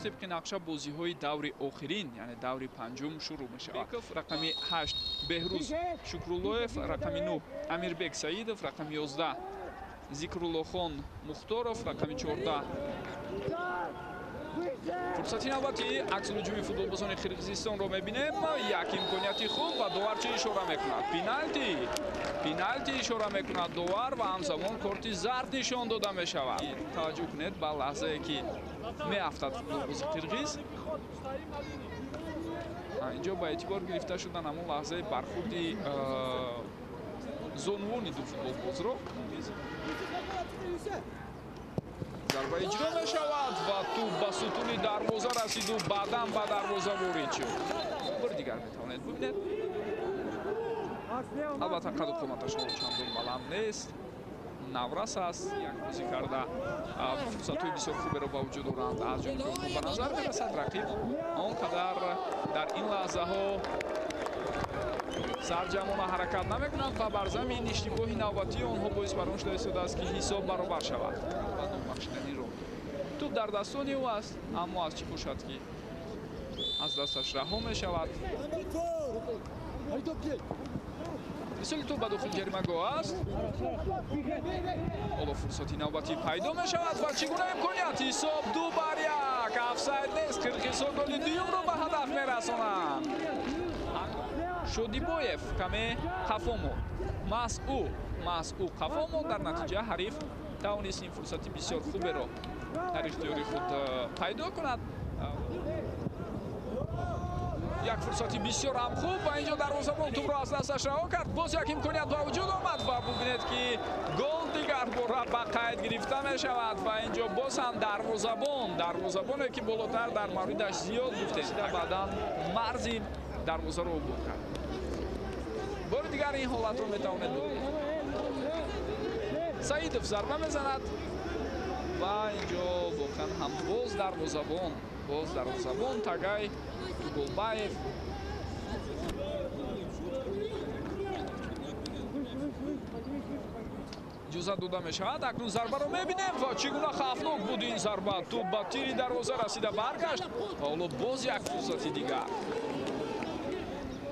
طبق نقشه بازی‌های دور آخرین یعنی دور پنجم شروع می‌شود. رقم 8 بهروز شکرالله‌یف، رقم 9 امیربک سعیدов، رقم 11 зикруллохон мухторов, рақами 14 фурсати навбати аксулуҷуми футболбозони қирғизистонро мебинем. як имконияти хуб ва довар чӣ ишора мекунад? пеналти ишора мекунад довар ва ҳамзамон корти зард нишон дода мешавад. таваҷҷӯҳ кунед ба лаҳзае ки меафтад футболбози қирғиз. инҷо ба эътибор гирифта шудан ҳамон лаҳзаи бархурди зонувони ду футболбозро. зарба иҷро мешавад ва ту ба сутуни дарвоза расиду баъдан ба дарвоза ворид шуд. бори дигар метавонед бубинед. албатта қаду қоматаш чандон баланд нест. наврас аст. як бозӣ карда фурсатҳои бисёр хуберо ба вуҷуд оранд. аз ҷониби онҳо ба назар мерасад рақиб он қадар дар ин лаҳзаҳо сарҷамона ҳаракат намекунанд ва бар замин иштибоҳи навбатии онҳо боис бар он шуда истодааст ки ҳисоб баробар шавад. ва номбахшиданиро туп дар дастони ӯ аст, аммо аз чӣ бошад ки аз дасташ раҳо мешавад. мисоли туп ба дохили ҷаримагоҳ аст. ҳоло фурсати навбатӣ пайдо мешавад ва чӣ гуна имконият? ҳисоб 2-1. офсайд нест. қирғизҳо голи дуюмро ба ҳадаф мерасонанд. шодибоев каме хафо монд. маҳз ӯ хафо монд. дар натиҷа ҳариф тавонист ин фурсати бисёр хуберо дар ихтиёри худ пайдо кунад. як фурсати бисёр ҳам хуб ва инҷо дарвозабон тӯбро аз дасташ раҳо кард. боз як имконият ба вуҷуд омад ва бубинед ки гол дигар бора ба қайд гирифта мешавад ва инҷо боз ҳам дарвозабоне ки болотар дар мавридаш зиёд гуфтем баъдан марзи дарвозаро убур кард. бори дигар ин ҳолатро метавонед бубинед. саидов зарба мезанад ва инҷо воқеан ҳам боз дарвозабон Тагай Туголбаев. иҷозат дода мешавад. акнун зарбаро мебинем ва чӣ гуна хавфнок буд ин зарба. туп ба тири дарвоза расида баргашт. ҳоло боз як фурсати дигар.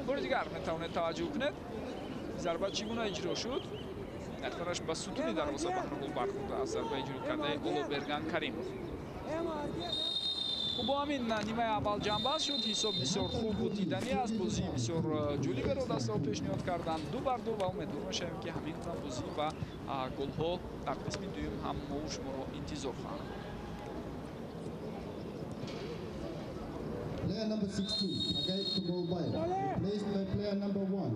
бори дигар метавонед таваҷҷӯҳ кунед зарба чӣ гуна иҷро шуд. яхтараш ба сутуни дарвоза баҳрамол бархӯрда аз зарба иҷро кардаи Олоберган Каримов. бо ҳамин нимаи аввал ҷанбаст шуд. ҳисоб бисёр хуб буд, диданӣ аст. бозии бисёр ҷолиберо дастаҳо пешниҳод карданд. 2-2 ва умедвор мешавем ки ҳамин гуна бозӣ ва голҳо дар қисми дуюм ҳам мо шуморо интизор хоҳанд. Player number 16, Tagay Tugolbayev, replaced by player number 1.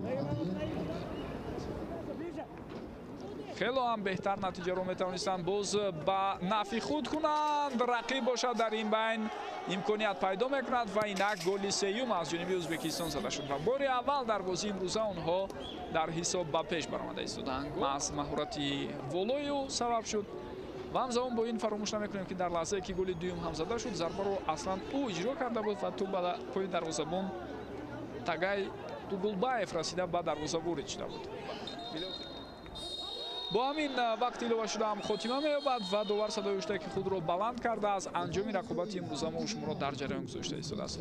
хело ҳам беҳтар натиҷаро метавонистанд боз ба нафи худ кунанд. рақиб бошад дар ин байн имконият пайдо мекунад ва инак голи сеюм аз ҷониби ӯзбекистон зада шуд ва бори аввал дар бозии имрӯза онҳо дар ҳисоб ба пеш баромада истоданд. аз маҳорати волои ӯ сабаб шуд ва ҳамзамон бо ин фаромӯш намекунем ки дар лаҳзае ки голи дуюм ҳам зада шуд зарбаро аслан ӯ иҷро карда буд ва ту ба пои дарвозабон Тагай Туголбаев расида ба дарвоза ворид шуда буд. бо ҳамин вақт илова шудаам хотима меёбад ва довар садои уштаки худро баланд карда аз анҷоми рақобати имрӯза мо шуморо дар ҷараён гузошта истодааст.